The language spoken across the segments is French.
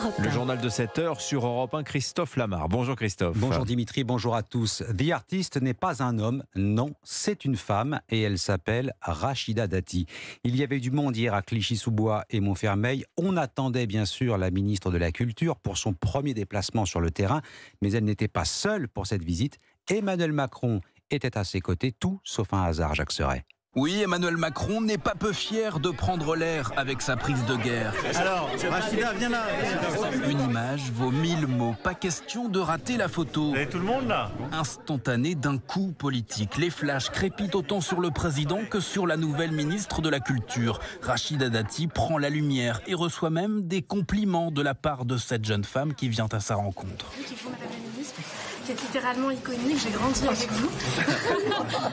Europe 1. Le journal de 7 heures sur Europe 1, Christophe Lamar. Bonjour Christophe. Bonjour Dimitri, bonjour à tous. The Artist n'est pas un homme, non, c'est une femme et elle s'appelle Rachida Dati. Il y avait du monde hier à Clichy-sous-Bois et Montfermeil. On attendait bien sûr la ministre de la Culture pour son premier déplacement sur le terrain, mais elle n'était pas seule pour cette visite. Emmanuel Macron était à ses côtés, tout sauf un hasard, Jacques Serret. Oui, Emmanuel Macron n'est pas peu fier de prendre l'air avec sa prise de guerre. Alors, Rachida, viens là. Une image vaut 1000 mots. Pas question de rater la photo. Vous avez tout le monde là? Instantanée d'un coup politique. Les flashs crépitent autant sur le président que sur la nouvelle ministre de la Culture. Rachida Dati prend la lumière et reçoit même des compliments de la part de cette jeune femme qui vient à sa rencontre. Qui est littéralement iconique, j'ai grandi avec vous,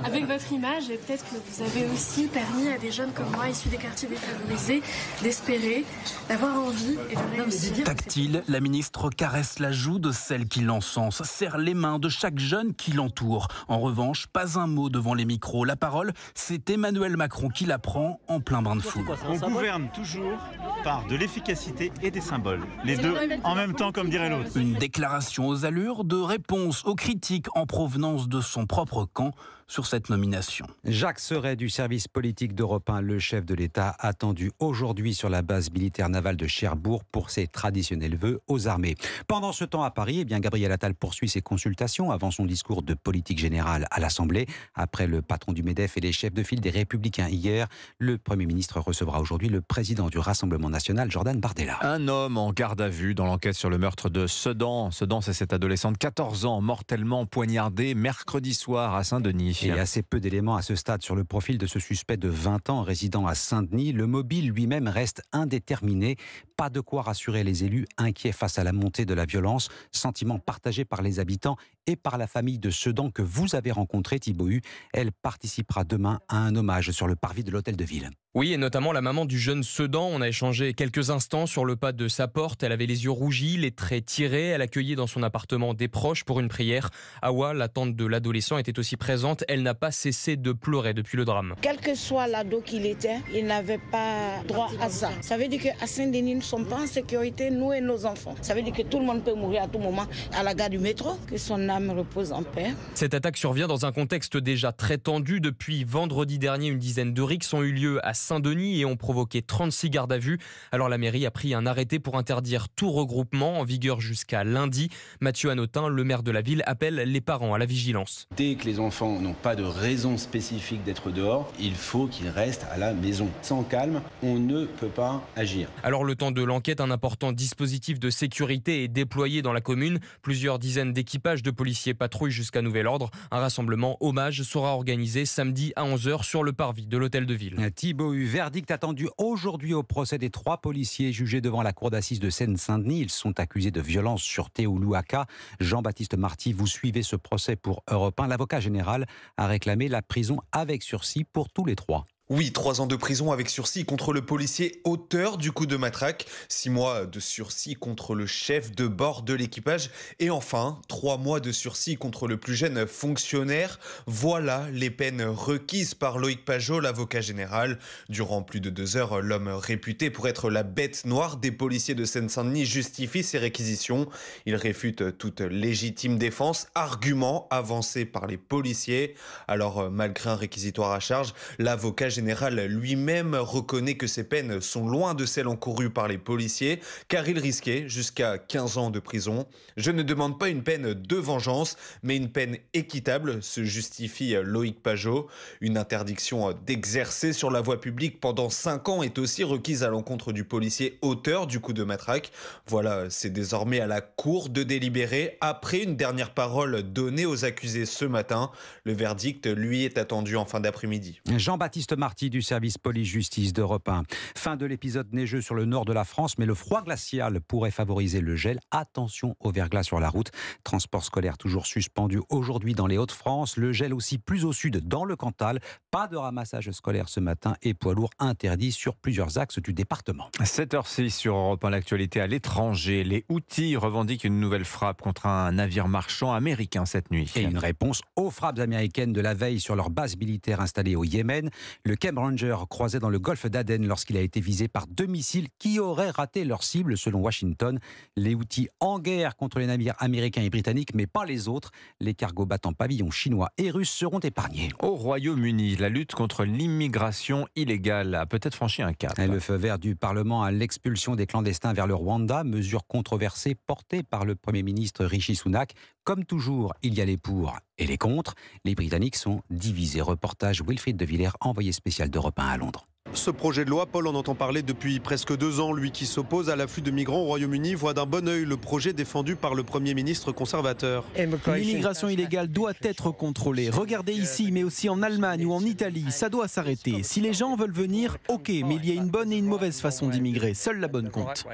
avec votre image, et peut-être que vous avez aussi permis à des jeunes comme moi, issus des quartiers défavorisés, d'espérer, d'avoir envie et de réussir. Tactile, la ministre caresse la joue de celle qui l'encense, serre les mains de chaque jeune qui l'entoure. En revanche, pas un mot devant les micros. La parole, c'est Emmanuel Macron qui la prend en plein bain de foule. On gouverne toujours par de l'efficacité et des symboles. Les deux en même temps, comme dirait l'autre. Une déclaration aux allures de réponse aux critiques en provenance de son propre camp sur cette nomination. Jacques Serret du service politique d'Europe 1, le chef de l'État, attendu aujourd'hui sur la base militaire navale de Cherbourg pour ses traditionnels vœux aux armées. Pendant ce temps à Paris, Gabriel Attal poursuit ses consultations avant son discours de politique générale à l'Assemblée. Après le patron du MEDEF et les chefs de file des Républicains hier, le Premier ministre recevra aujourd'hui le président du Rassemblement national, Jordan Bardella. Un homme en garde à vue dans l'enquête sur le meurtre de Sedan. Sedan, c'est cette adolescente de 14 ans mortellement poignardée mercredi soir à Saint-Denis. Et assez peu d'éléments à ce stade sur le profil de ce suspect de 20 ans résidant à Saint-Denis. Le mobile lui-même reste indéterminé. Pas de quoi rassurer les élus inquiets face à la montée de la violence. Sentiment partagé par les habitants et par la famille de Sedan que vous avez rencontré, Thibaut Hu. Elle participera demain à un hommage sur le parvis de l'hôtel de ville. Oui, et notamment la maman du jeune Sedan. On a échangé quelques instants sur le pas de sa porte. Elle avait les yeux rougis, les traits tirés. Elle accueillait dans son appartement des proches pour une prière. Awa, la tante de l'adolescent, était aussi présente. Elle n'a pas cessé de pleurer depuis le drame. Quel que soit l'ado qu'il était, il n'avait pas droit à ça. Ça veut dire qu'à Saint-Denis, nous ne sommes pas en sécurité, nous et nos enfants. Ça veut dire que tout le monde peut mourir à tout moment à la gare du métro. Que son âme repose en paix. Cette attaque survient dans un contexte déjà très tendu. Depuis vendredi dernier, une dizaine de rixes ont eu lieu à Saint-Denis et ont provoqué 36 gardes à vue. Alors la mairie a pris un arrêté pour interdire tout regroupement en vigueur jusqu'à lundi. Mathieu Hanotin, le maire de la ville, appelle les parents à la vigilance. Dès que les enfants n'ont pas de raison spécifique d'être dehors, il faut qu'ils restent à la maison. Sans calme, on ne peut pas agir. Alors le temps de l'enquête, un important dispositif de sécurité est déployé dans la commune. Plusieurs dizaines d'équipages de policiers patrouillent jusqu'à nouvel ordre. Un rassemblement hommage sera organisé samedi à 11h sur le parvis de l'hôtel de ville. Thibaut Hu, verdict attendu aujourd'hui au procès des 3 policiers jugés devant la cour d'assises de Seine-Saint-Denis. Ils sont accusés de violence sur Théo Louaka. Jean-Baptiste Marty, vous suivez ce procès pour Europe 1. L'avocat général a réclamé la prison avec sursis pour tous les 3. Oui, 3 ans de prison avec sursis contre le policier auteur du coup de matraque, 6 mois de sursis contre le chef de bord de l'équipage et enfin 3 mois de sursis contre le plus jeune fonctionnaire. Voilà les peines requises par Loïc Pajot, l'avocat général. Durant plus de 2 heures, l'homme réputé pour être la bête noire des policiers de Seine-Saint-Denis justifie ses réquisitions. Il réfute toute légitime défense, argument avancé par les policiers. Alors malgré un réquisitoire à charge, l'avocat général lui-même reconnaît que ces peines sont loin de celles encourues par les policiers, car il risquait jusqu'à 15 ans de prison. Je ne demande pas une peine de vengeance, mais une peine équitable, se justifie Loïc Pajot. Une interdiction d'exercer sur la voie publique pendant 5 ans est aussi requise à l'encontre du policier auteur du coup de matraque. Voilà, c'est désormais à la cour de délibérer après une dernière parole donnée aux accusés ce matin. Le verdict, lui, est attendu en fin d'après-midi. Jean-Baptiste Marty du service police-justice d'Europe 1. Fin de l'épisode neigeux sur le nord de la France, mais le froid glacial pourrait favoriser le gel. Attention au verglas sur la route. Transport scolaire toujours suspendu aujourd'hui dans les Hauts-de-France. Le gel aussi plus au sud dans le Cantal. Pas de ramassage scolaire ce matin et poids lourds interdits sur plusieurs axes du département. 7h06 sur Europe 1, l'actualité à l'étranger. Les Houthis revendiquent une nouvelle frappe contre un navire marchand américain cette nuit. Et une réponse aux frappes américaines de la veille sur leur base militaire installée au Yémen. Le Le Camp Ranger croisait dans le golfe d'Aden lorsqu'il a été visé par 2 missiles qui auraient raté leur cible selon Washington. Les Houthis en guerre contre les navires américains et britanniques, mais pas les autres. Les cargos battant pavillon chinois et russes seront épargnés. Au Royaume-Uni, la lutte contre l'immigration illégale a peut-être franchi un cap. Le feu vert du Parlement à l'expulsion des clandestins vers le Rwanda, mesure controversée portée par le Premier ministre Rishi Sunak. Comme toujours, il y a les pour et les contre. Les Britanniques sont divisés. Reportage Wilfried de Villers, envoyé spécial d'Europe 1 à Londres. Ce projet de loi, Paul en entend parler depuis presque 2 ans. Lui qui s'oppose à l'afflux de migrants au Royaume-Uni voit d'un bon œil le projet défendu par le Premier ministre conservateur. L'immigration illégale doit être contrôlée. Regardez ici, mais aussi en Allemagne ou en Italie, ça doit s'arrêter. Si les gens veulent venir, ok, mais il y a une bonne et une mauvaise façon d'immigrer. Seule la bonne compte.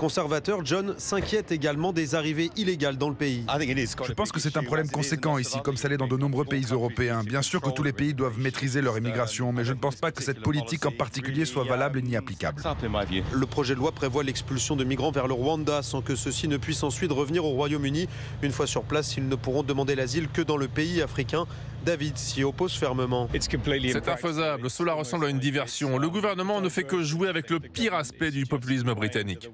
Conservateur, John s'inquiète également des arrivées illégales dans le pays. Je pense que c'est un problème conséquent ici, comme ça l'est dans de nombreux pays européens. Bien sûr que tous les pays doivent maîtriser leur immigration, mais je ne pense pas que cette politique en particulier soit valable ni applicable. Le projet de loi prévoit l'expulsion de migrants vers le Rwanda sans que ceux-ci ne puissent ensuite revenir au Royaume-Uni. Une fois sur place, ils ne pourront demander l'asile que dans le pays africain. David s'y oppose fermement. C'est infaisable, cela ressemble à une diversion. Le gouvernement ne fait que jouer avec le pire aspect du populisme britannique.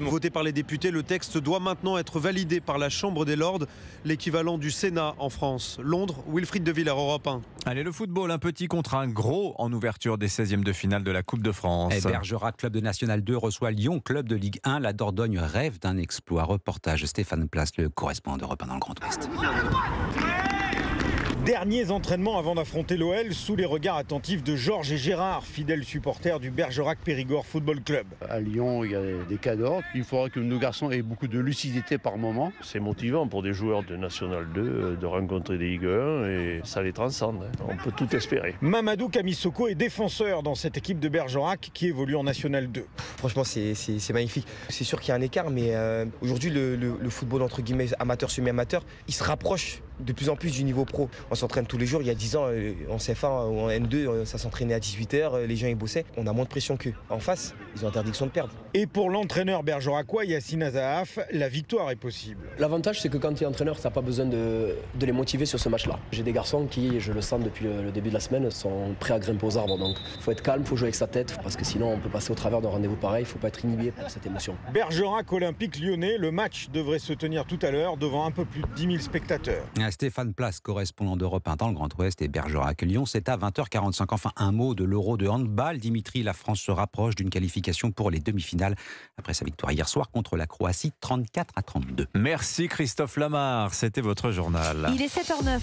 Voté par les députés, le texte doit maintenant être validé par la Chambre des Lords, l'équivalent du Sénat en France. Londres, Wilfried de Villers, Europe 1. Allez, le football, un petit contre un gros en ouverture des 16e de finale de la Coupe de France. Bergerac, club de National 2, reçoit Lyon, club de Ligue 1. La Dordogne rêve d'un exploit. Reportage Stéphane Place, le correspondant d'Europe 1 dans le Grand Ouest. Derniers entraînements avant d'affronter l'OL sous les regards attentifs de Georges et Gérard, fidèles supporters du Bergerac Périgord Football Club. À Lyon, il y a des cadors. Il faudra que nos garçons aient beaucoup de lucidité par moment. C'est motivant pour des joueurs de National 2 de rencontrer des Ligue 1 et ça les transcende. On peut tout espérer. Mamadou Kamisoko est défenseur dans cette équipe de Bergerac qui évolue en National 2. Franchement, c'est magnifique. C'est sûr qu'il y a un écart, mais aujourd'hui, le football entre guillemets amateur, semi-amateur, il se rapproche de plus en plus du niveau pro. On s'entraîne tous les jours. Il y a 10 ans, en CF1 ou en N2, ça s'entraînait à 18h, les gens ils bossaient. On a moins de pression qu'eux. En face, ils ont interdiction de perdre. Et pour l'entraîneur bergeracois Yassine Azahaf, la victoire est possible. L'avantage, c'est que quand tu es entraîneur, tu n'as pas besoin de les motiver sur ce match-là. J'ai des garçons qui, je le sens depuis le début de la semaine, sont prêts à grimper aux arbres. Donc il faut être calme, il faut jouer avec sa tête, parce que sinon on peut passer au travers d'un rendez-vous pareil. Il ne faut pas être inhibé par cette émotion. Bergerac Olympique Lyonnais, le match devrait se tenir tout à l'heure devant un peu plus de 10 000 spectateurs. Stéphane Place, correspondant d'Europe 1 dans le Grand Ouest, et Bergerac-Lyon, c'est à 20h45. Enfin, un mot de l'Euro de handball. Dimitri, la France se rapproche d'une qualification pour les demi-finales après sa victoire hier soir contre la Croatie, 34-32. Merci Christophe Lamar, c'était votre journal. Il est 7h09.